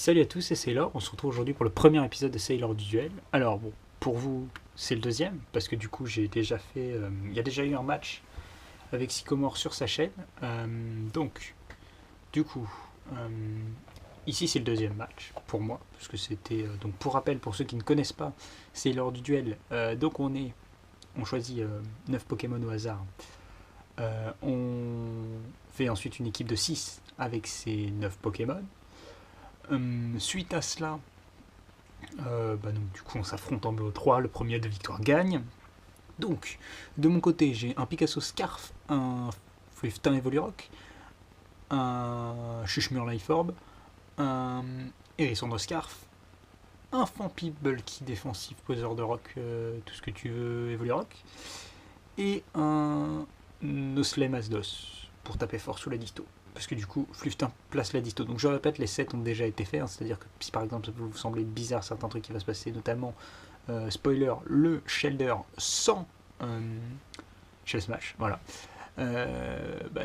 Salut à tous, c'est Sailor. On se retrouve aujourd'hui pour le premier épisode de Sailor du Duel. Alors bon, pour vous, c'est le deuxième, parce que du coup, j'ai déjà fait. Il y a déjà eu un match avec Sycomore sur sa chaîne. Donc, du coup, euh, ici c'est le deuxième match pour moi, parce que c'était. Donc, pour rappel, pour ceux qui ne connaissent pas Sailor du Duel, donc on choisit 9 Pokémon au hasard. On fait ensuite une équipe de 6 avec ces 9 Pokémon. Suite à cela, donc, du coup on s'affronte en BO3, le premier de victoire gagne. Donc, de mon côté, j'ai un Picasso Scarf, un Fliftin Evolurock, un Chuchmur Life Orb, un Hérissandre Scarf, un Fampi Bulky défensif, poseur de rock, tout ce que tu veux, Evolurock, et un Noslem Asdos pour taper fort sous la disto. Parce que du coup, Fluftin place la disto. Donc je répète, les sets ont déjà été faits, hein, c'est-à-dire que si par exemple ça peut vous sembler bizarre certains trucs qui vont se passer, notamment, spoiler, le sans Shell Smash, voilà.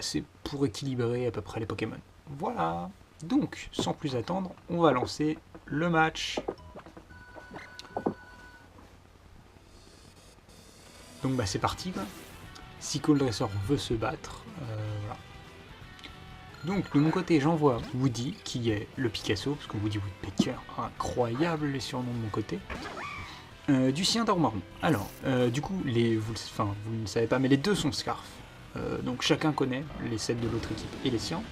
C'est pour équilibrer à peu près les Pokémon. Voilà. Donc, sans plus attendre, on va lancer le match. Donc c'est parti. Psycho le dresseur veut se battre. Voilà. Donc de mon côté j'envoie Woody qui est le Picasso, parce que Woody Woodpecker, incroyable les surnoms de mon côté. Du sien Darumaron. Alors, du coup, vous ne le savez pas, mais les deux sont Scarf. Donc chacun connaît les sets de l'autre équipe et les siens.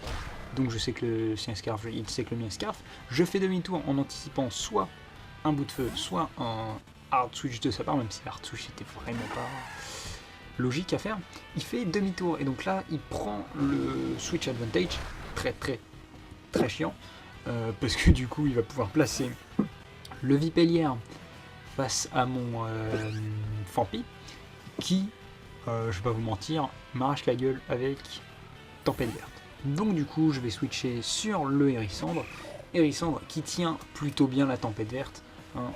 Donc je sais que le sien Scarf, il sait que le mien Scarf. Je fais demi-tour en anticipant soit un bout de feu, soit un hard switch de sa part, même si hard switch c'était vraiment pas logique à faire. Il fait demi-tour et donc là il prend le switch advantage, très très très chiant, parce que du coup il va pouvoir placer le Vipellière face à mon Fampi qui, je vais pas vous mentir, m'arrache la gueule avec Tempête Verte. Donc du coup je vais switcher sur le Hérissandre qui tient plutôt bien la Tempête Verte, hein,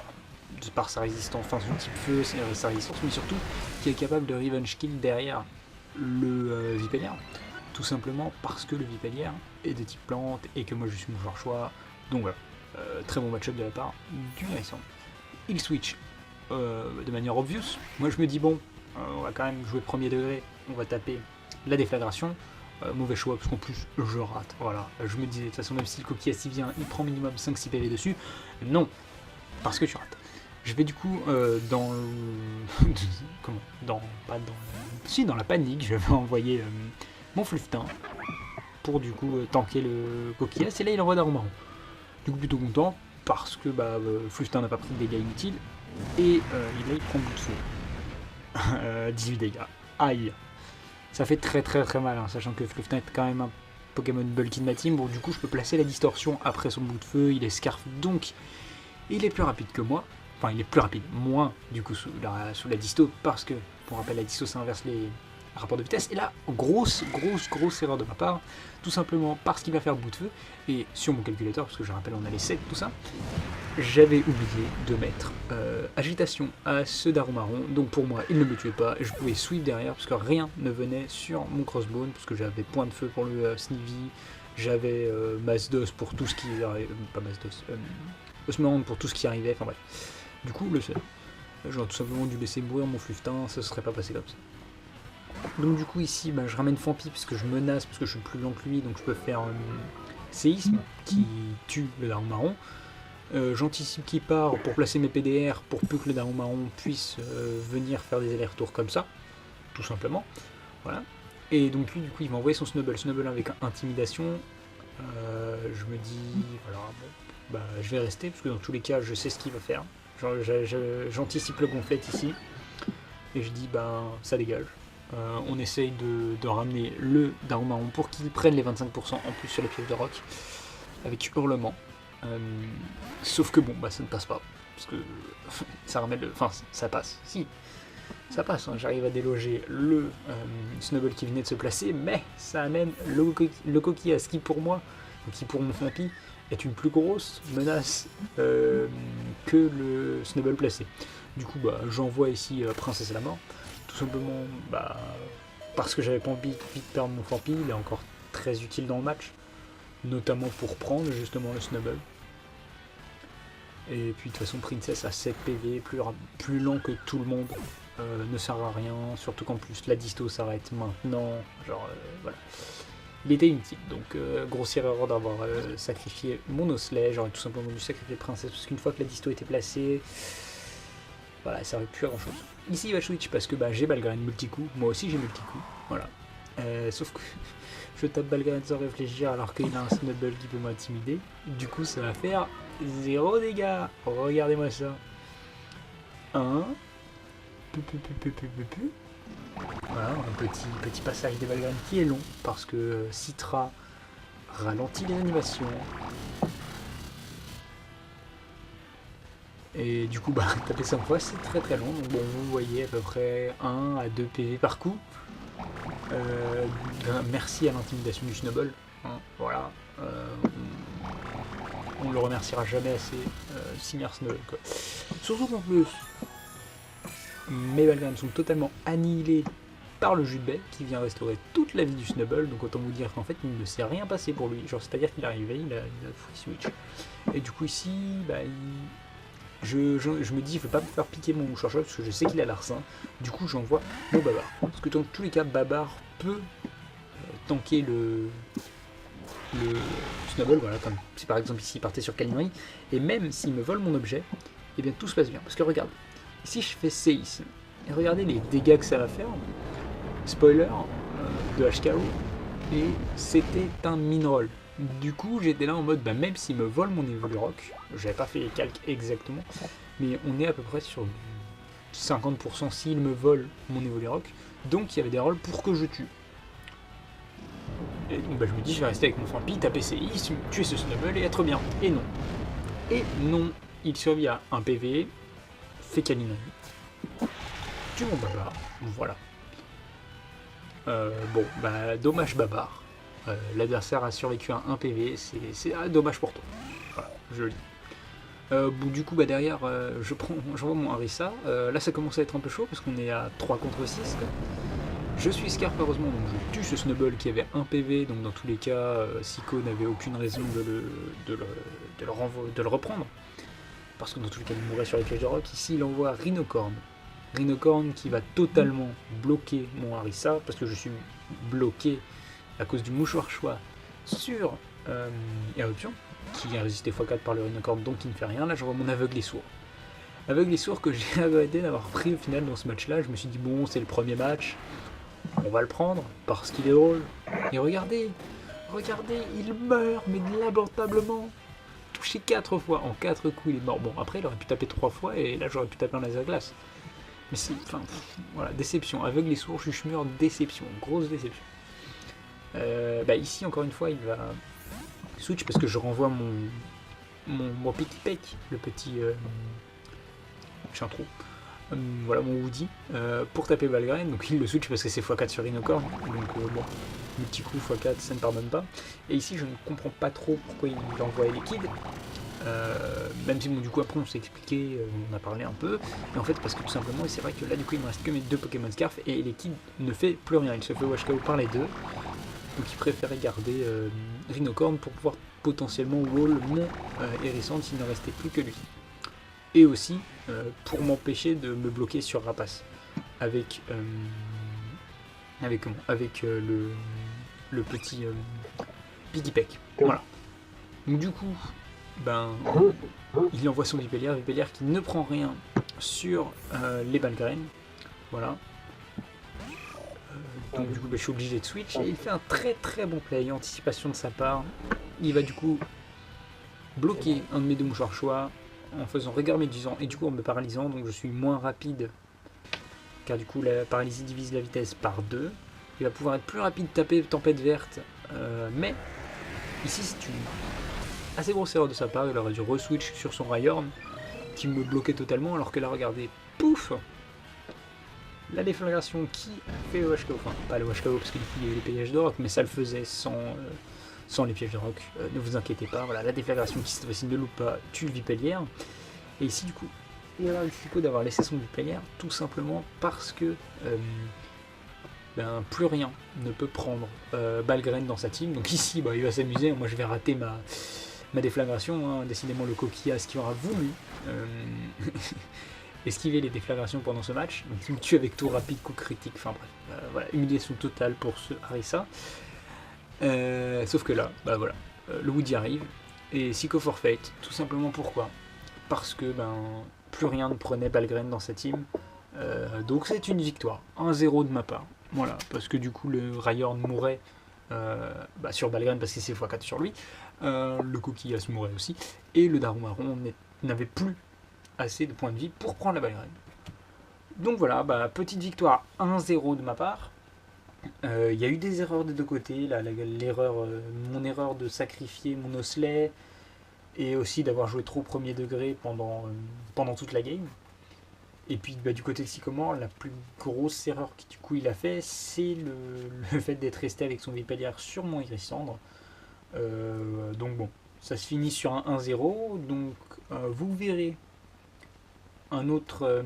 de par sa résistance, enfin son type feu, sa résistance, mais surtout qui est capable de revenge kill derrière le Vipellière, tout simplement parce que le Vipellière est de type plante et que moi je suis mon joueur choix. Donc voilà, très bon match-up de la part du Hérissandre. Il switch de manière obvious. Moi je me dis bon, on va quand même jouer premier degré, on va taper la déflagration. Mauvais choix parce qu'en plus je rate. Voilà, je me disais de toute façon, même si le Coquillasi vient, il prend minimum 5-6 PV dessus. Non, parce que tu rates. Je vais du coup dans dans la panique, je vais envoyer mon Fluftin pour du coup tanker le Coquillage. Et là il envoie Darumaron. Du coup plutôt content parce que Fluftin n'a pas pris de dégâts inutiles et il prend bout de feu. 18 dégâts. Aïe. Ça fait très très très mal, hein, sachant que Fluftin est quand même un Pokémon bulky de ma team. Bon, du coup je peux placer la distorsion après son bout de feu, il est Scarf donc il est plus rapide que moi. Enfin, il est plus rapide, moins du coup sous la disto, parce que, pour rappel, la disto ça inverse les rapports de vitesse. Et là, grosse erreur de ma part, tout simplement parce qu'il va faire bout de feu, et sur mon calculateur, parce que je rappelle, on a les 7, tout ça, j'avais oublié de mettre agitation à ce Darumaron, donc pour moi, il ne me tuait pas, je pouvais sweep derrière, parce que rien ne venait sur mon crossbone, parce que j'avais point de feu pour le Snivy, j'avais Masdos pour tout ce qui arrivait, pas Masdos, Osmond pour tout ce qui arrivait, enfin bref. Du coup, le seul. J'aurais tout simplement dû laisser mourir mon Fluftin, ça se serait pas passé comme ça. Donc du coup ici, je ramène Fampi parce que je menace, parce que je suis plus lent que lui, donc je peux faire séisme qui tue le Darumaron. J'anticipe qu'il part pour placer mes PDR pour peu que le Darumaron puisse venir faire des allers-retours comme ça, tout simplement. Voilà. Et donc lui, du coup, il va envoyer son Snubble avec intimidation. Je me dis, voilà, je vais rester parce que dans tous les cas, je sais ce qu'il va faire. J'anticipe le gonflet ici et je dis ça dégage. On essaye de ramener le Darumaron pour qu'il prenne les 25% en plus sur les pièces de rock avec hurlement. Sauf que ça ne passe pas parce que ça ramène ça passe. Si, ça passe, hein. J'arrive à déloger le Snubble qui venait de se placer, mais ça amène le Coquillage qui pour moi, qui pour mon Fampi, est une plus grosse menace que le Snubble placé. Du coup, j'envoie ici Princesse à la mort, tout simplement parce que j'avais pas envie de perdre mon Fampi, il est encore très utile dans le match, notamment pour prendre justement le Snubble. Et puis de toute façon, Princess a 7 PV, plus lent que tout le monde, ne sert à rien, surtout qu'en plus la disto s'arrête maintenant, genre voilà. Il était inutile, donc grossière erreur d'avoir sacrifié mon osselet, j'aurais tout simplement dû sacrifier Princess, parce qu'une fois que la disto était placée, voilà, ça servait plus à grand chose. Ici il va switch parce que j'ai Balgaren multi-coup, moi aussi j'ai multi-coup, voilà. Sauf que je tape Balgaren sans réfléchir alors qu'il a un snowball qui peut m'intimider, du coup ça va faire 0 dégâts, regardez-moi ça. 1, voilà, un petit passage des Balgaren qui est long, parce que Citra ralentit les animations. Et du coup, taper 5 fois, c'est très très long. Donc bon, vous voyez à peu près 1 à 2 PV par coup. Merci à l'intimidation du Snowball. Hein, voilà. On le remerciera jamais assez, Seigneur Snowball, quoi. Surtout qu'en plus, mes Balgaren sont totalement annihilés par le jus de baie qui vient restaurer toute la vie du Snowball, donc autant vous dire qu'en fait il ne s'est rien passé pour lui, genre c'est à dire qu'il est arrivé, il a free switch, et du coup ici je me dis je vais pas me faire piquer mon mouchoir parce que je sais qu'il a l'arsen, du coup j'envoie mon Babar, parce que dans tous les cas Babar peut tanker le Snowball, voilà, comme si par exemple ici il partait sur Kalinri, et même s'il me vole mon objet, et bien tout se passe bien, parce que regarde, ici je fais séisme, et regardez les dégâts que ça va faire. Spoiler de HKO, et c'était un mineral. Du coup, j'étais là en mode, même s'il me vole mon Evolurock, j'avais pas fait les calques exactement, mais on est à peu près sur 50% s'il me vole mon Evolurock, donc il y avait des rolls pour que je tue. Et donc je me dis, je vais rester avec mon Fampi, taper séisme, tuer ce Snowball et être bien. Et non. Et non, il survit à un PV, fait Kalinri, tue mon Babar, voilà. Dommage Babar. L'adversaire a survécu à 1 PV, c'est dommage pour toi. Voilà, je lis. Du coup, derrière, j'envoie mon Harissa. Là, ça commence à être un peu chaud parce qu'on est à 3 contre 6. Je suis Scarf, heureusement, donc je tue ce Snowball qui avait 1 PV. Donc, dans tous les cas, Siko n'avait aucune raison de le reprendre. Parce que dans tous les cas, il mourrait sur les pièges de rock. Ici, il envoie Rhinocorn. Rhinocorn qui va totalement bloquer mon Harissa parce que je suis bloqué à cause du mouchoir choix sur Éruption qui est résisté x4 par le Rhinocorn, donc il ne fait rien. Là, je vois mon aveugle et sourd. Aveugle et sourd que j'ai arrêté d'avoir pris au final dans ce match-là. Je me suis dit, bon, c'est le premier match, on va le prendre parce qu'il est drôle. Et regardez, il meurt, mais lamentablement. Touché 4 fois, en 4 coups, il est mort. Bon, après, il aurait pu taper 3 fois et là, j'aurais pu taper un laser glace. Mais c'est, voilà, déception. Aveugle et sourd, Chuchemur, déception, grosse déception. Ici, encore une fois, il va switch parce que je renvoie mon Pikipek, le petit chien-trou. Voilà, mon Woody, pour taper Balgaren. Donc il le switch parce que c'est x4 sur Rhinocorn. Donc multi-coup x4, ça ne pardonne pas. Et ici, je ne comprends pas trop pourquoi il envoie les kids. Même si du coup après on s'est expliqué, on a parlé un peu, et en fait parce que tout simplement, et c'est vrai que là du coup il me reste que mes 2 Pokémon Scarf et l'équipe ne fait plus rien, il se fait Washkao par les deux, donc il préférait garder Rhinocorn pour pouvoir potentiellement wall mon Hérissante s'il ne restait plus que lui, et aussi pour m'empêcher de me bloquer sur Rapace avec le petit Pikipek, voilà. Donc du coup, il envoie son Vipellière qui ne prend rien sur les Balgaren. Voilà. Donc du coup, je suis obligé de switch. Et il fait un très très bon play, anticipation de sa part. Il va du coup bloquer un de mes 2 mouchoirs choix en faisant regard médusant et du coup en me paralysant. Donc je suis moins rapide car du coup la paralysie divise la vitesse par 2. Il va pouvoir être plus rapide, taper tempête verte. Mais ici c'est une assez grosse erreur de sa part, il aurait dû re-switch sur son Rhyhorn qui me bloquait totalement alors que là regardez, pouf, la déflagration qui fait le Washkao, enfin pas le Washkao parce qu'il y a eu les pièges de rock, mais ça le faisait sans les pièges de rock, ne vous inquiétez pas, voilà, la déflagration qui cette fois-ci ne loupe pas, tue le Vipellière. Et ici du coup, il a risqué d'avoir laissé son Vipellière tout simplement parce que plus rien ne peut prendre Balgaren dans sa team, donc ici il va s'amuser, moi je vais rater Ma déflagration, hein, décidément le coquillage qui aura voulu esquiver les déflagrations pendant ce match. Donc il me tue avec tour rapide, coup critique, enfin bref. Voilà, humiliation totale pour ce Harissa. Sauf que là, bah voilà, le Woody arrive et Sicko forfeit, tout simplement pourquoi? Parce que plus rien ne prenait Balgren dans sa team. Donc c'est une victoire, 1-0 de ma part. Voilà, parce que du coup le Rayurn mourait sur Balgren parce qu'il s'est x4 sur lui. Le Coquillas mourait aussi. Et le Darumaron n'avait plus assez de points de vie pour prendre la Balgren. Donc voilà, petite victoire 1-0 de ma part. Il y a eu des erreurs des deux côtés. Mon erreur de sacrifier mon Osley et aussi d'avoir joué trop premier degré pendant toute la game. Et puis du côté de Sycomore, la plus grosse erreur qu'il du coup il a fait, c'est le fait d'être resté avec son Vipalière sur mon Irisandre. Donc bon, ça se finit sur un 1-0. Donc vous verrez un autre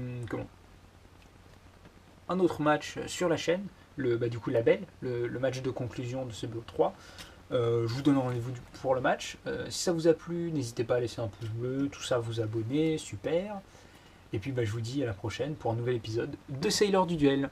match sur la chaîne, du coup label, le match de conclusion de ce BO3. Je vous donne rendez-vous pour le match. Si ça vous a plu, n'hésitez pas à laisser un pouce bleu, tout ça, vous abonner, super. Et puis je vous dis à la prochaine pour un nouvel épisode de Sailor du Duel.